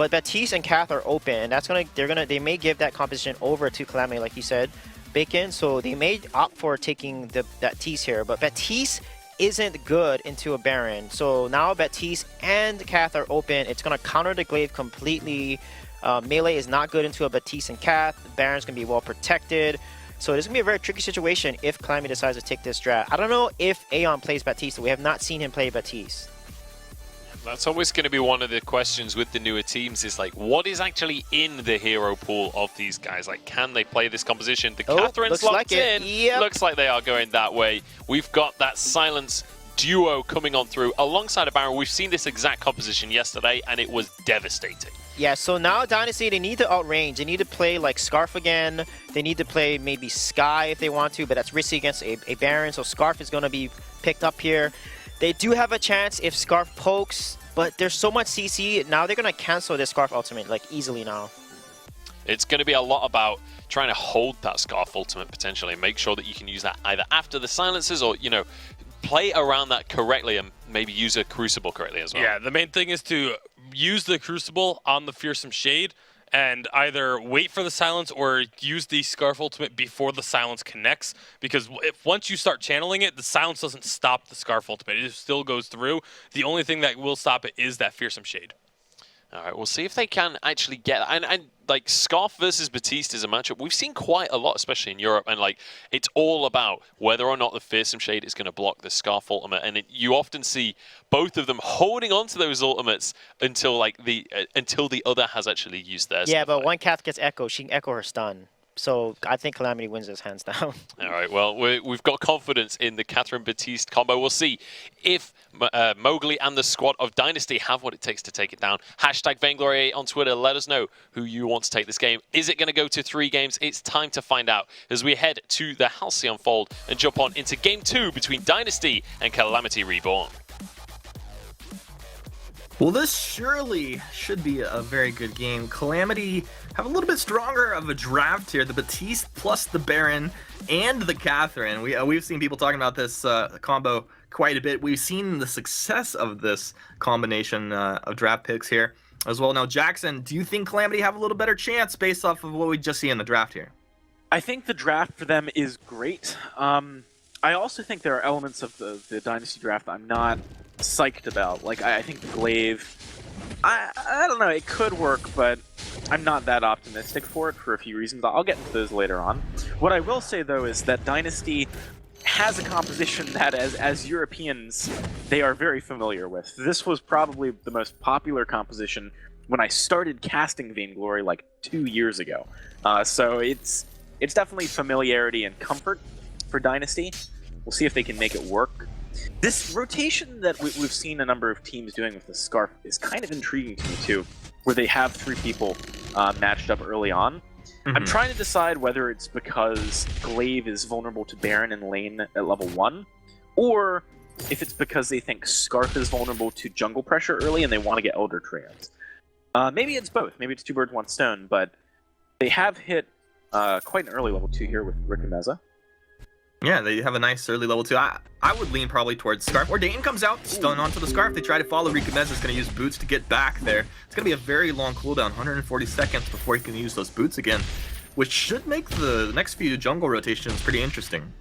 but Baptiste and Cath are open, and that's they may give that composition over to Calamity, like you said, Bacon. So they may opt for taking the Baptiste here, but Baptiste isn't good into a Baron. So now Baptiste and Cath are open. It's gonna counter the glaive completely. Melee is not good into a Baptiste and Cath. Baron's gonna be well protected. So this is gonna be a very tricky situation if Calamity decides to take this draft. I don't know if Aeon plays Baptiste. We have not seen him play Baptiste. That's always going to be one of the questions with the newer teams, is like, what is actually in the hero pool of these guys? Like, can they play this composition? The Catherine's locked in. Yep. Looks like they are going that way. We've got that Silence duo coming on through alongside a Baron. We've seen this exact composition yesterday, and it was devastating. Yeah, so now Dynasty, they need to outrange. They need to play like Scarf again. They need to play maybe Sky if they want to, but that's risky against a Baron, so Scarf is going to be picked up here. They do have a chance if Scarf pokes, but there's so much CC. Now they're going to cancel this Scarf ultimate like easily now. It's going to be a lot about trying to hold that Scarf ultimate potentially, make sure that you can use that either after the silences or, you know, play around that correctly and maybe use a Crucible correctly as well. Yeah, the main thing is to use the Crucible on the Fearsome Shade and either wait for the silence or use the Scarf ultimate before the silence connects, because if once you start channeling it, the silence doesn't stop the Scarf ultimate. It still goes through. The only thing that will stop it is that Fearsome Shade. All right, we'll see if they can actually get... And like, Scarf versus Baptiste is a matchup we've seen quite a lot, especially in Europe, and like, it's all about whether or not the Fearsome Shade is going to block the Scarf ultimate, and you often see both of them holding on to those ultimates until like until the other has actually used theirs. Yeah, but one Cath gets Echo, she can Echo her stun. So I think Calamity wins this hands down. All right, well, we've got confidence in the Catherine Baptiste combo. We'll see if Mowgli and the squad of Dynasty have what it takes to take it down. Hashtag Vainglory on Twitter. Let us know who you want to take this game. Is it going to go to 3 games? It's time to find out as we head to the Halcyon Fold and jump on into Game 2 between Dynasty and Calamity Reborn. Well, this surely should be a very good game. Calamity have a little bit stronger of a draft here. The Baptiste plus the Baron and the Catherine. We've seen people talking about this combo quite a bit. We've seen the success of this combination of draft picks here as well. Now, Jackson, do you think Calamity have a little better chance based off of what we just see in the draft here? I think the draft for them is great. I also think there are elements of the Dynasty draft I'm not psyched about. Like, I think Glaive, I don't know, it could work, but I'm not that optimistic for it for a few reasons. I'll get into those later on. What I will say, though, is that Dynasty has a composition that, as Europeans, they are very familiar with. This was probably the most popular composition when I started casting Vainglory like 2 years ago. So it's definitely familiarity and comfort for Dynasty. We'll see if they can make it work. This rotation that we've seen a number of teams doing with the Scarf is kind of intriguing to me too, where they have 3 people matched up early on. Mm-hmm. I'm trying to decide whether it's because Glaive is vulnerable to Baron and lane at level 1, or if it's because they think Scarf is vulnerable to jungle pressure early and they want to get Elder Treants. Maybe it's both. Maybe it's 2 birds, 1 stone, but they have hit quite an early level 2 here with Rikomeza. Yeah, they have a nice early level 2. I would lean probably towards Scarf. Or Dayton comes out, stun onto the Scarf. They try to follow. Rikomeza is going to use boots to get back there. It's going to be a very long cooldown, 140 seconds before he can use those boots again, which should make the next few jungle rotations pretty interesting.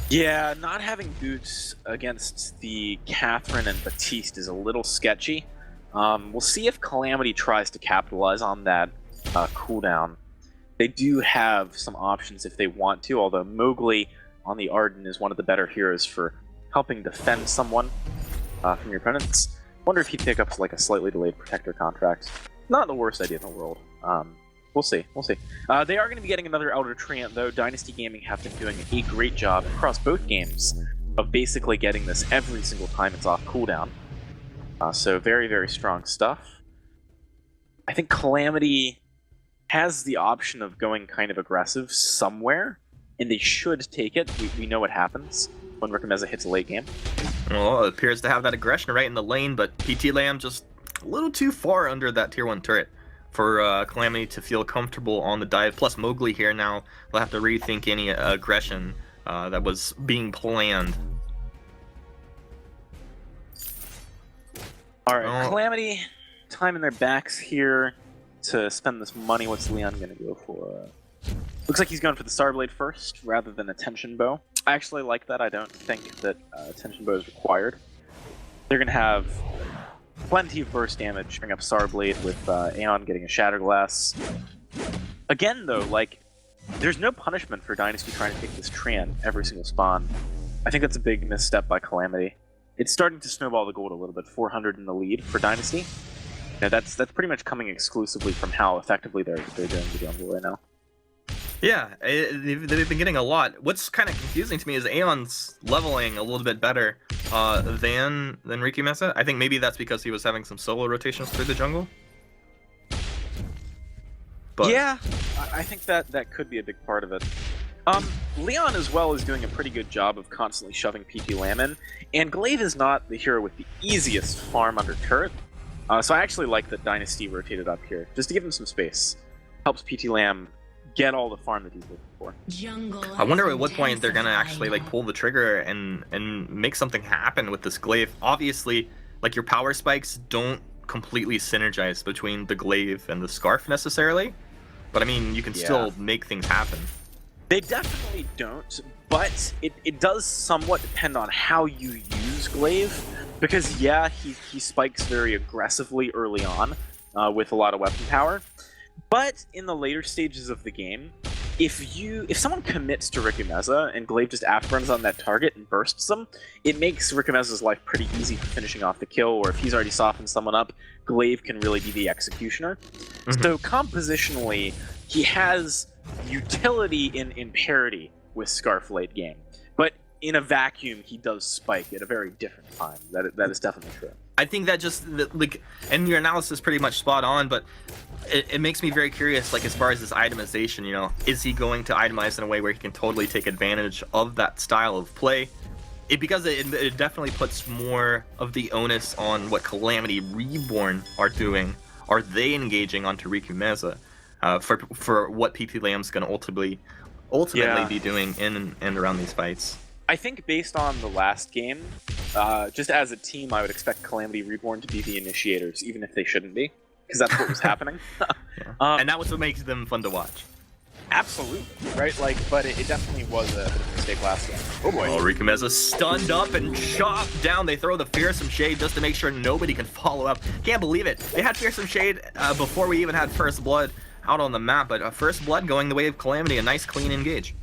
Yeah, not having boots against the Catherine and Baptiste is a little sketchy. We'll see if Calamity tries to capitalize on that cooldown. They do have some options if they want to, although Mowgli on the Arden is one of the better heroes for helping defend someone from your opponents. Wonder if he'd pick up like a slightly delayed Protector contract. Not the worst idea in the world. We'll see. We'll see. They are going to be getting another Elder Treant, though. Dynasty Gaming have been doing a great job across both games of basically getting this every single time it's off cooldown. So very, very strong stuff. I think Calamity has the option of going kind of aggressive somewhere, and they should take it. We know what happens when Rikomeza hits a late game. Well, it appears to have that aggression right in the lane, but PT Lamb just a little too far under that tier 1 turret for Calamity to feel comfortable on the dive. Plus Mowgli here now, they'll have to rethink any aggression that was being planned. Alright, Calamity, time in their backs here to spend this money. What's Leon going to go for? Looks like he's going for the Starblade first rather than a Tension Bow. I actually like that. I don't think that Tension Bow is required. They're going to have plenty of burst damage, bring up Starblade with Aeon getting a Shatterglass. Again, though, like, there's no punishment for Dynasty trying to take this Tran every single spawn. I think that's a big misstep by Calamity. It's starting to snowball the gold a little bit. 400 in the lead for Dynasty. Yeah, that's pretty much coming exclusively from how effectively they're doing the jungle right now. Yeah, they've been getting a lot. What's kind of confusing to me is Aeon's leveling a little bit better than Riki Mesa. I think maybe that's because he was having some solo rotations through the jungle. But yeah, I think that could be a big part of it. Leon as well is doing a pretty good job of constantly shoving PT Lamb in, and Glaive is not the hero with the easiest farm under turret. So I actually like that Dynasty rotated up here, just to give him some space. Helps PT Lamb get all the farm that he's looking for. I wonder at what point they're gonna actually like pull the trigger and make something happen with this Glaive. Obviously, like, your power spikes don't completely synergize between the Glaive and the Scarf necessarily, but I mean, you can still make things happen. They definitely don't, but it does somewhat depend on how you use Glaive, because yeah, he spikes very aggressively early on with a lot of weapon power, but in the later stages of the game, if someone commits to Riki Mesa and Glaive just afterburns on that target and bursts them, it makes Riki Mesa's life pretty easy for finishing off the kill, or if he's already softened someone up, Glaive can really be the executioner. So compositionally, he has utility in parity with Scarf late game, but in a vacuum, he does spike at a very different time. That is definitely true. I think that just, like, and your analysis is pretty much spot on, but it makes me very curious, like, as far as this itemization, you know, is he going to itemize in a way where he can totally take advantage of that style of play? Because it definitely puts more of the onus on what Calamity Reborn are doing. Are they engaging onto Riki Mesa for what PT Lamb's going to ultimately be doing in and around these fights? I think based on the last game, just as a team, I would expect Calamity Reborn to be the initiators, even if they shouldn't be, because that's what was happening. And that was what makes them fun to watch. Absolutely, right? Like, but it definitely was a mistake last game. Oh boy. Oh, Riki Mesa stunned up and chopped down. They throw the Fearsome Shade just to make sure nobody can follow up. Can't believe it. They had Fearsome Shade before we even had First Blood out on the map, but First Blood going the way of Calamity, a nice clean engage.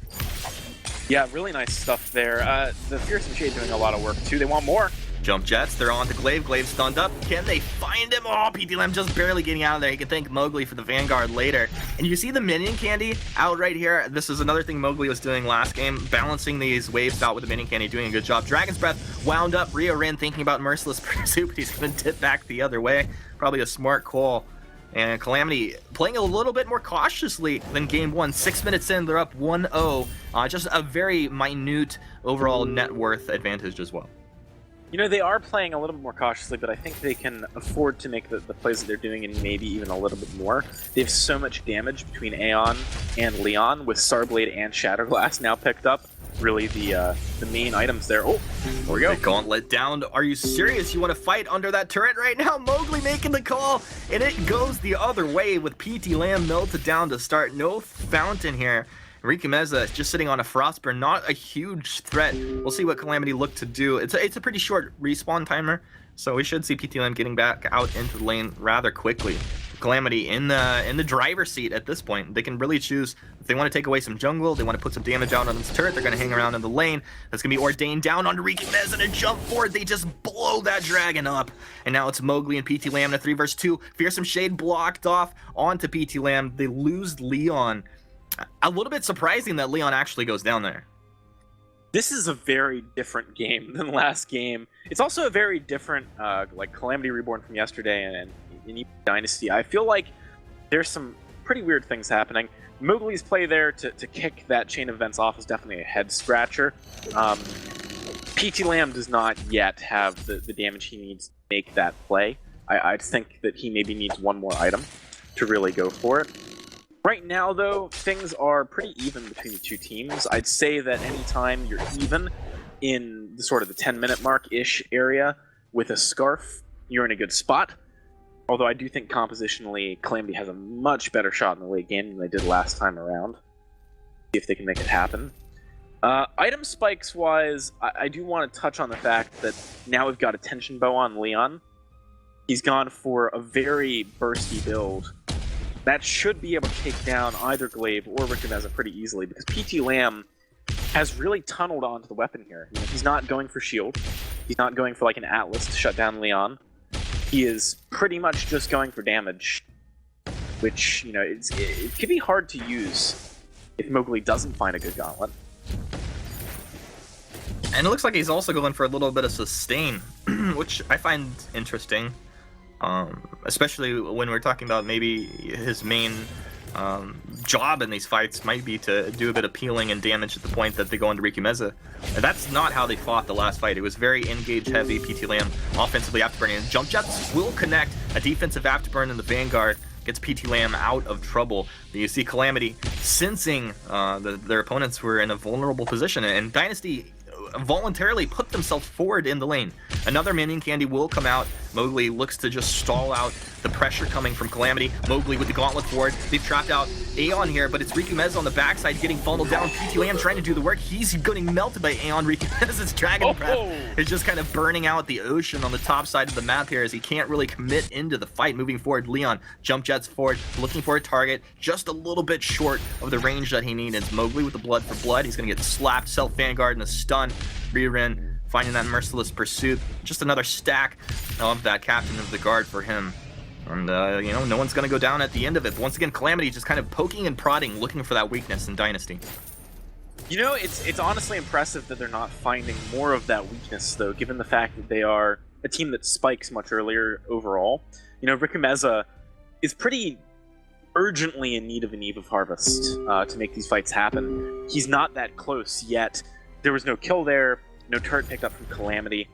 Yeah, really nice stuff there. The Fearsome Shade doing a lot of work too. They want more. Jump jets, they're on to Glaive. Glaive stunned up. Can they find him? Oh, PT Lamb just barely getting out of there. You can thank Mowgli for the Vanguard later. And you see the minion candy out right here. This is another thing Mowgli was doing last game, balancing these waves out with the minion candy, doing a good job. Dragon's Breath wound up. Rio Rin thinking about Merciless Pursuit, but he's going to dip back the other way. Probably a smart call. And Calamity playing a little bit more cautiously than game one. 6 minutes in, they're up 1-0. Just a very minute overall net worth advantage as well. You know, they are playing a little bit more cautiously, but I think they can afford to make the plays that they're doing and maybe even a little bit more. They have so much damage between Aeon and Leon, with Starblade and Shatterglass now picked up. Really the main items there. Oh, there we go. The gauntlet down. Are you serious? You want to fight under that turret right now? Mowgli making the call, and it goes the other way with PT Lamb melted down to start. No fountain here. Riki Mesa just sitting on a Frostburn, not a huge threat. We'll see what Calamity look to do. It's a pretty short respawn timer, so we should see PT Lamb getting back out into the lane rather quickly. Calamity in the driver's seat at this point. They can really choose if they want to take away some jungle, they want to put some damage out on this turret, they're going to hang around in the lane. That's going to be ordained down onto Riki Mesa and a jump forward. They just blow that dragon up. And now it's Mowgli and PT Lamb in a 3 vs 2. Fearsome Shade blocked off onto PT Lamb. They lose Leon. A little bit surprising that Leon actually goes down there. This is a very different game than last game. It's also a very different, like, Calamity Reborn from yesterday and in Dynasty. I feel like there's some pretty weird things happening. Mowgli's play there to kick that chain of events off is definitely a head scratcher. PT Lamb does not yet have the damage he needs to make that play. I think that he maybe needs one more item to really go for it. Right now, though, things are pretty even between the two teams. I'd say that anytime you're even in the sort of the 10-minute mark-ish area with a Scarf, you're in a good spot. Although I do think compositionally, Calamity has a much better shot in the late game than they did last time around. See if they can make it happen. Item spikes wise, I do want to touch on the fact that now we've got a tension bow on Leon. He's gone for a very bursty build. That should be able to take down either Glaive or Rickameza pretty easily, because PT Lamb has really tunneled onto the weapon here. You know, he's not going for shield. He's not going for like an Atlas to shut down Leon. He is pretty much just going for damage, which, you know, it can be hard to use if Mowgli doesn't find a good gauntlet. And it looks like he's also going for a little bit of sustain, which I find interesting. Especially when we're talking about maybe his main job in these fights might be to do a bit of peeling and damage at the point that they go into Rikimeza. And that's not how they fought the last fight. It was very engage heavy. PT Lamb offensively afterburning, and jump jets will connect. A defensive afterburn in the Vanguard gets PT Lamb out of trouble. You see Calamity sensing their opponents were in a vulnerable position, and Dynasty voluntarily put themselves forward in the lane. Another minion candy will come out. Mowgli looks to just stall out the pressure coming from Calamity. Mowgli with the gauntlet forward. They've trapped out Aeon here, but it's Rikimeza on the backside getting funneled down. PT Lamb trying to do the work. He's getting melted by Aeon. Rikimeza's Dragon Breath is just kind of burning out the ocean on the top side of the map here as he can't really commit into the fight. Moving forward, Leon jump jets forward, looking for a target, just a little bit short of the range that he needs. Mowgli with the blood for blood. He's going to get slapped. Self Vanguard and a stun. Riren finding that merciless pursuit. Just another stack of that captain of the guard for him. And, you know, no one's going to go down at the end of it. But once again, Calamity just kind of poking and prodding, looking for that weakness in Dynasty. You know, it's honestly impressive that they're not finding more of that weakness, though, given the fact that they are a team that spikes much earlier overall. You know, Rikimeza is pretty urgently in need of an Eve of Harvest to make these fights happen. He's not that close yet. There was no kill there, no turret picked up from Calamity.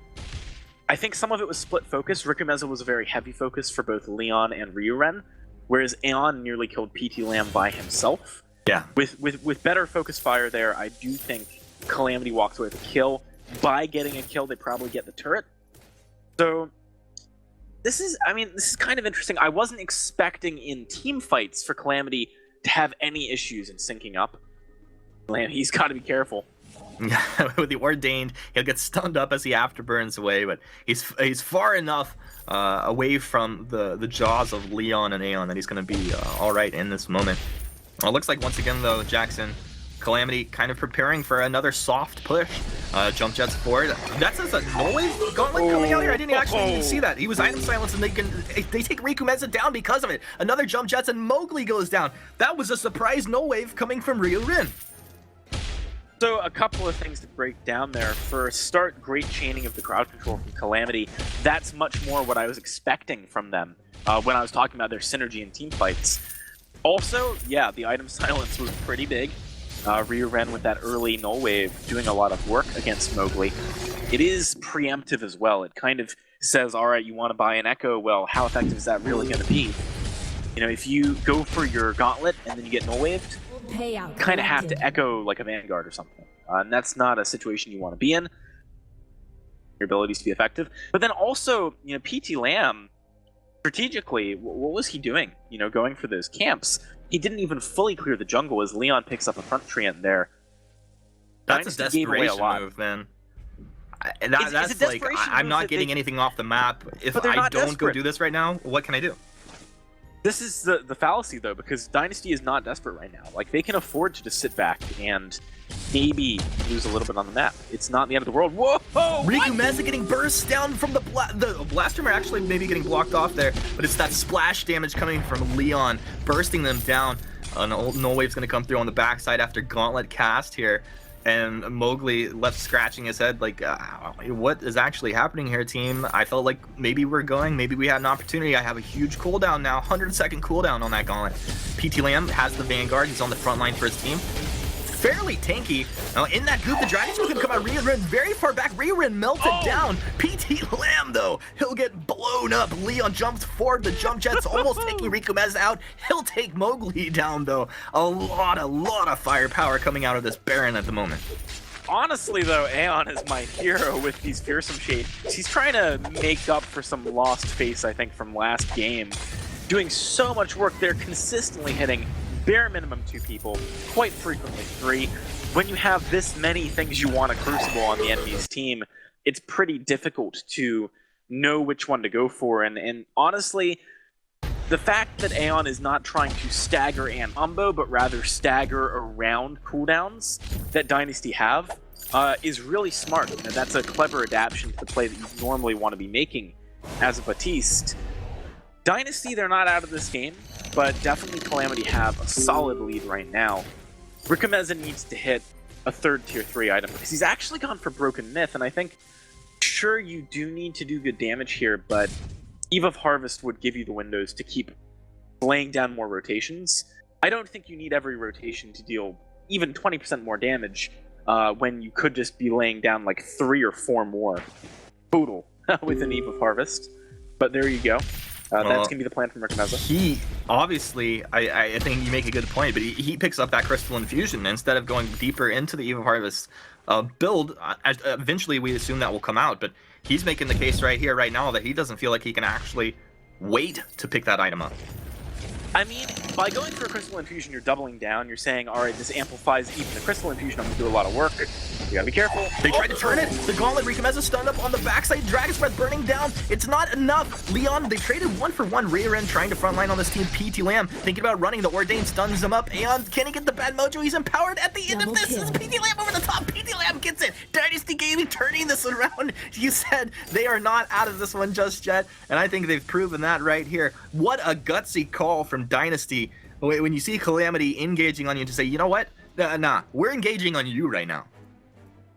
I think some of it was split focus. Rikimeza was a very heavy focus for both Leon and Ryuren, whereas Aeon nearly killed PT Lamb by himself. Yeah. With better focus fire there, I do think Calamity walks away with a kill. By getting a kill, they probably get the turret. So this is kind of interesting. I wasn't expecting in team fights for Calamity to have any issues in syncing up. He's got to be careful. With the Ordained, he'll get stunned up as he afterburns away, but he's far enough away from the jaws of Leon and Aeon that he's going to be all right in this moment. Well, it looks like once again, though, Jackson, Calamity kind of preparing for another soft push. Jump jets forward. That's a noise gauntlet coming out here. I didn't actually even see that. He was item silenced, and they take Rikimeza down because of it. Another jump jets, and Mowgli goes down. That was a surprise no wave coming from Ryuren. So a couple of things to break down there. For a start, great chaining of the crowd control from Calamity. That's much more what I was expecting from them when I was talking about their synergy in team fights. Also, yeah, the item silence was pretty big. Ryuren with that early null wave doing a lot of work against Mowgli. It is preemptive as well. It kind of says, all right, you want to buy an Echo? Well, how effective is that really going to be? You know, if you go for your gauntlet and then you get null waved, you kind of have to echo like a Vanguard or something. And that's not a situation you want to be in. Your abilities to be effective. But then also, you know, PT Lamb, strategically, what was he doing? You know, going for those camps. He didn't even fully clear the jungle as Leon picks up a front treant there. That's a desperation move, man. That's like, I'm not getting anything off the map. If I don't go do this right now, what can I do? This is the fallacy, though, because Dynasty is not desperate right now. Like, they can afford to just sit back and maybe lose a little bit on the map. It's not the end of the world. Whoa! Rikimeza getting burst down from the Blaster actually maybe getting blocked off there, but it's that splash damage coming from Leon, bursting them down. Null Wave's going to come through on the backside after Gauntlet cast here. And Mowgli left scratching his head like, what is actually happening here, team? I felt like maybe maybe we had an opportunity. I have a huge cooldown now, 100-second cooldown on that gauntlet. PT Lamb has the Vanguard. He's on the front line for his team. Fairly tanky. Now in that goop, the Dragon Shield can come out. Ryuren very far back. Ryuren melted down. PT Lamb, though, he'll get blown up. Leon jumps forward. The jump jet's almost taking Rikimeza out. He'll take Mowgli down, though. A lot of firepower coming out of this Baron at the moment. Honestly, though, Aeon is my hero with these Fearsome Shade. He's trying to make up for some lost face, I think, from last game. Doing so much work there, consistently hitting bare minimum 2 people, quite frequently 3. When you have this many things you want to Crucible on the enemy's team, it's pretty difficult to know which one to go for. And honestly, the fact that Aeon is not trying to stagger and combo, but rather stagger around cooldowns that Dynasty have, is really smart. And that's a clever adaptation to the play that you normally want to be making as a Batiste. Dynasty, they're not out of this game, but definitely Calamity have a solid lead right now. Rikomeza needs to hit a 3rd tier 3 item, because he's actually gone for Broken Myth, and I think, sure, you do need to do good damage here, but Eve of Harvest would give you the windows to keep laying down more rotations. I don't think you need every rotation to deal even 20% more damage when you could just be laying down like 3 or 4 more total with an Eve of Harvest. But there you go. That's going to be the plan from Rikomeza. He, obviously, I think you make a good point, but he picks up that Crystal Infusion instead of going deeper into the Eve of Harvest build. Eventually, we assume that will come out, but he's making the case right here, right now, that he doesn't feel like he can actually wait to pick that item up. I mean, by going for a Crystal Infusion, you're doubling down. You're saying, all right, this amplifies even the Crystal Infusion. I'm going to do a lot of work. You gotta be careful. They tried to turn it. The Gauntlet, Rikomeza stunned up on the backside. Dragon's Breath burning down. It's not enough. Leon, they traded 1-for-1. Rear trying to frontline on this team. PT Lamb thinking about running. The Ordain stuns him up. Aeon, can he get the bad mojo? He's empowered at the end of this. This is PT Lamb over the top. PT Lamb gets it. Dynasty Gaming turning this around. You said they are not out of this one just yet, and I think they've proven that right here. What a gutsy call from Dynasty. When you see Calamity engaging on you to say, you know what? Nah, we're engaging on you right now.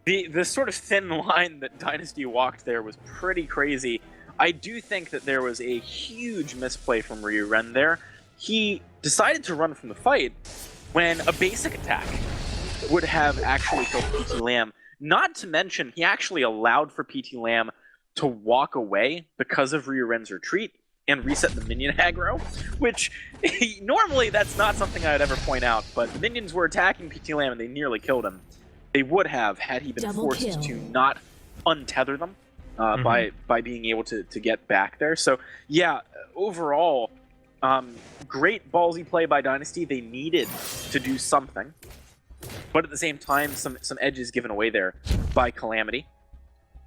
The sort of thin line that Dynasty walked there was pretty crazy. I do think that there was a huge misplay from Ryu Ren there. He decided to run from the fight when a basic attack would have actually killed PT Lamb. Not to mention, he actually allowed for PT Lamb to walk away because of Ryu Ren's retreat and reset the minion aggro, which normally that's not something I would ever point out, but the minions were attacking PT Lamb and they nearly killed him. They would have had he been forced to not untether them by being able to get back there. So yeah, overall, great ballsy play by Dynasty. They needed to do something, but at the same time, some edges given away there by Calamity.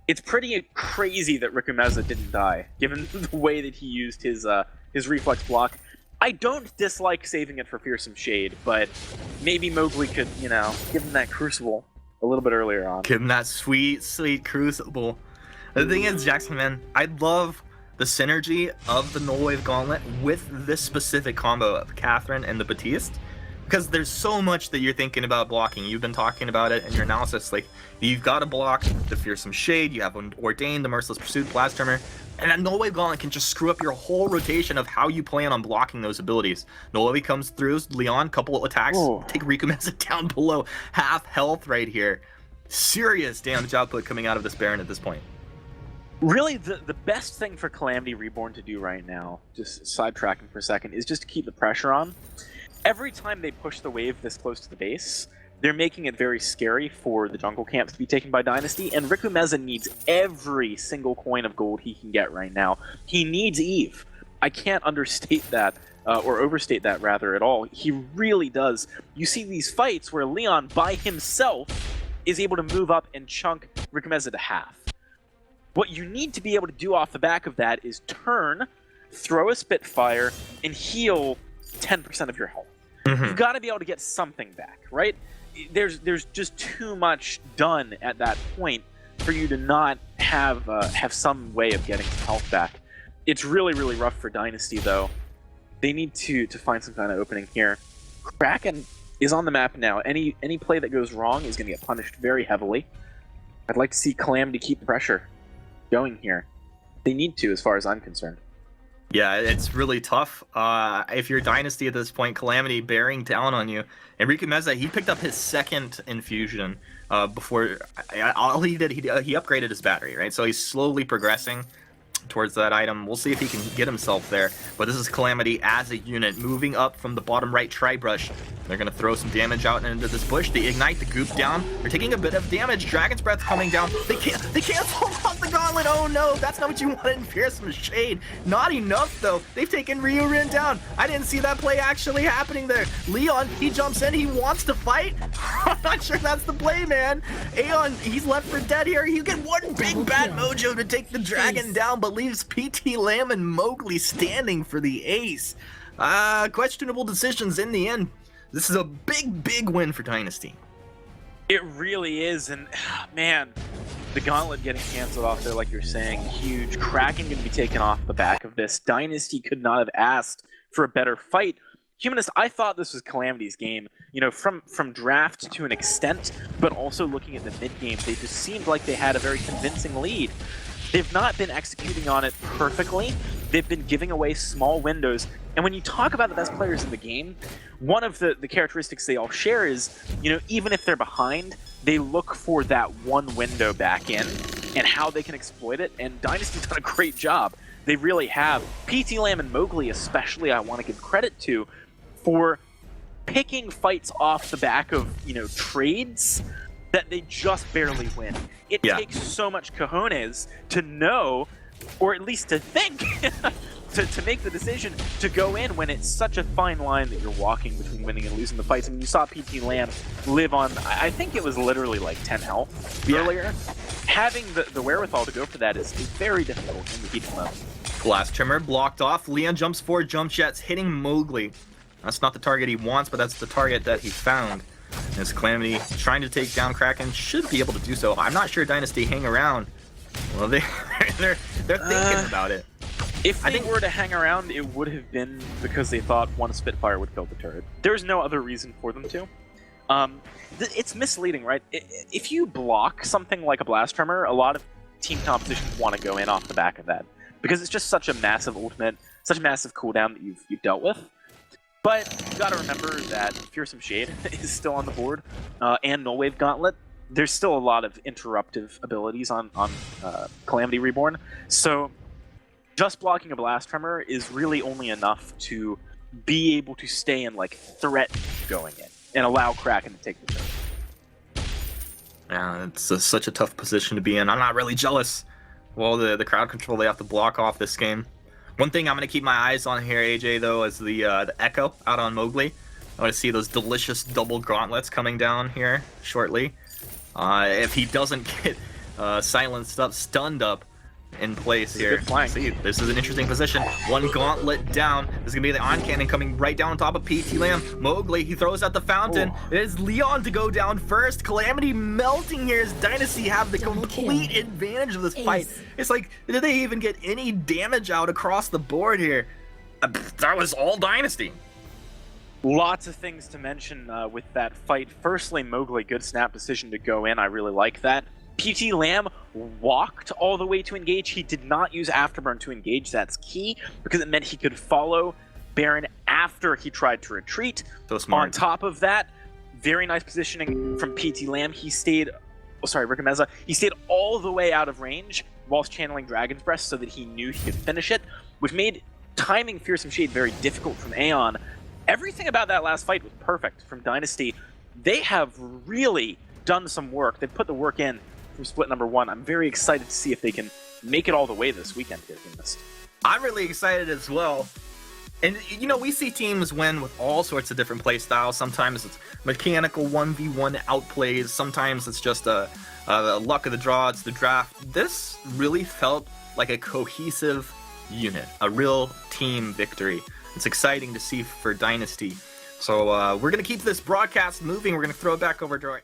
It's pretty crazy that Rikomeza didn't die, given the way that he used his reflex block. I don't dislike saving it for Fearsome Shade, but maybe Mowgli could, you know, give him that Crucible a little bit earlier on. Give him that sweet, sweet Crucible. The thing is, Jackson, man, I love the synergy of the Null Wave Gauntlet with this specific combo of Catherine and the Batiste. Because there's so much that you're thinking about blocking. You've been talking about it in your analysis. Like, you've got to block the Fearsome Shade, you have Ordained, the Merciless Pursuit, Blast Tremor, and that Null Wave Gauntlet can just screw up your whole rotation of how you plan on blocking those abilities. Null Wave comes through, Leon, couple attacks, take Rikomeza down below half health right here. Serious damage output coming out of this Baron at this point. Really, the best thing for Calamity Reborn to do right now, just sidetracking for a second, is just to keep the pressure on. Every time they push the wave this close to the base, they're making it very scary for the jungle camps to be taken by Dynasty, and Rikomeza needs every single coin of gold he can get right now. He needs Eve. I can't understate that, or overstate that rather at all. He really does. You see these fights where Leon, by himself, is able to move up and chunk Rikomeza to half. What you need to be able to do off the back of that is turn, throw a Spitfire, and heal 10% of your health. You've got to be able to get something back, right? There's just too much done at that point for you to not have some way of getting health back. It's really, really rough for Dynasty, though. They need to find some kind of opening here. Kraken is on the map now. Any play that goes wrong is going to get punished very heavily. I'd like to see Calamity keep the pressure going here. They need to, as far as I'm concerned. Yeah, it's really tough. If you're Dynasty at this point, Calamity bearing down on you. And Rikomeza, he picked up his second infusion before. All he did, he upgraded his battery, right? So he's slowly progressing towards that item. We'll see if he can get himself there. But this is Calamity as a unit moving up from the bottom right tri-brush They're going to throw some damage out into this bush. They ignite the goop down. They're taking a bit of damage. Dragon's Breath coming down. They can't hold off the gauntlet. Oh no, that's not what you wanted in Fearsome Shade. Not enough though. They've taken Ryurin down. I didn't see that play actually happening there. Leon, he jumps in. He wants to fight. I'm not sure that's the play, man. Aeon, he's left for dead here. He'll get one big bad mojo to take the dragon down, but leaves PT Lamb and Mowgli standing for the ace. Questionable decisions in the end. This is a big win for Dynasty. It really is, and man, the gauntlet getting canceled off there, like you're saying, huge. Kraken going to be taken off the back of this. Dynasty could not have asked for a better fight. Humanist, I thought this was Calamity's game, you know, from draft to an extent, but also looking at the mid-game, they just seemed like they had a very convincing lead. They've not been executing on it perfectly. They've been giving away small windows. And when you talk about the best players in the game, one of the characteristics they all share is, you know, even if they're behind, they look for that one window back in and how they can exploit it. And Dynasty's done a great job. They really have. PT Lamb and Mowgli especially, I want to give credit to for picking fights off the back of, you know, trades that they just barely win. It takes so much cojones to know, or at least to think, to make the decision to go in when it's such a fine line that you're walking between winning and losing the fights. I mean, you saw PT Lamb live on, I think it was literally like 10 health earlier. Having the wherewithal to go for that is very difficult in the heat of them. Blast Trimmer blocked off. Leon jumps forward, jump jets, hitting Mowgli. That's not the target he wants, but that's the target that he found. As Calamity trying to take down Kraken, should be able to do so. I'm not sure Dynasty hang around. Well, they're thinking about it. If they were to hang around, it would have been because they thought one Spitfire would kill the turret. There's no other reason for them to. It's misleading, right? If you block something like a Blast Tremor, a lot of team compositions want to go in off the back of that because it's just such a massive ultimate, such a massive cooldown that you've dealt with. But you got to remember that Fearsome Shade is still on the board, and Null Wave Gauntlet. There's still a lot of interruptive abilities on Calamity Reborn, so just blocking a Blast Tremor is really only enough to be able to stay in like threat going in and allow Kraken to take the turn. Yeah, it's such a tough position to be in. I'm not really jealous. Well, the crowd control they have to block off this game. One thing I'm going to keep my eyes on here, AJ, though, is the Echo out on Mowgli. I want to see those delicious double gauntlets coming down here shortly. If he doesn't get silenced up, stunned up in place here. See, this is an interesting position. One gauntlet down. This is going to be the on cannon coming right down on top of PT Lamb. Mowgli, he throws out the fountain. It is Leon to go down first. Calamity melting here as Dynasty have the complete advantage of this fight. It's like, did they even get any damage out across the board here? That was all Dynasty. Lots of things to mention with that fight. Firstly, Mowgli, good snap decision to go in. I really like that. PT Lamb walked all the way to engage. He did not use Afterburn to engage. That's key because it meant he could follow Baron after he tried to retreat. So smart. On top of that, very nice positioning from PT Lamb. He stayed, Rikameza, he stayed all the way out of range whilst channeling Dragon's Breath so that he knew he could finish it, which made timing Fearsome Shade very difficult from Aeon. Everything about that last fight was perfect from Dynasty. They have really done some work. They've put the work in from split number one. I'm very excited to see if they can make it all the way this weekend here. I'm really excited as well. And, you know, we see teams win with all sorts of different play styles. Sometimes it's mechanical 1v1 outplays. Sometimes it's just a luck of the draw. It's the draft. This really felt like a cohesive unit, a real team victory. It's exciting to see for Dynasty. So we're going to keep this broadcast moving. We're going to throw it back over to our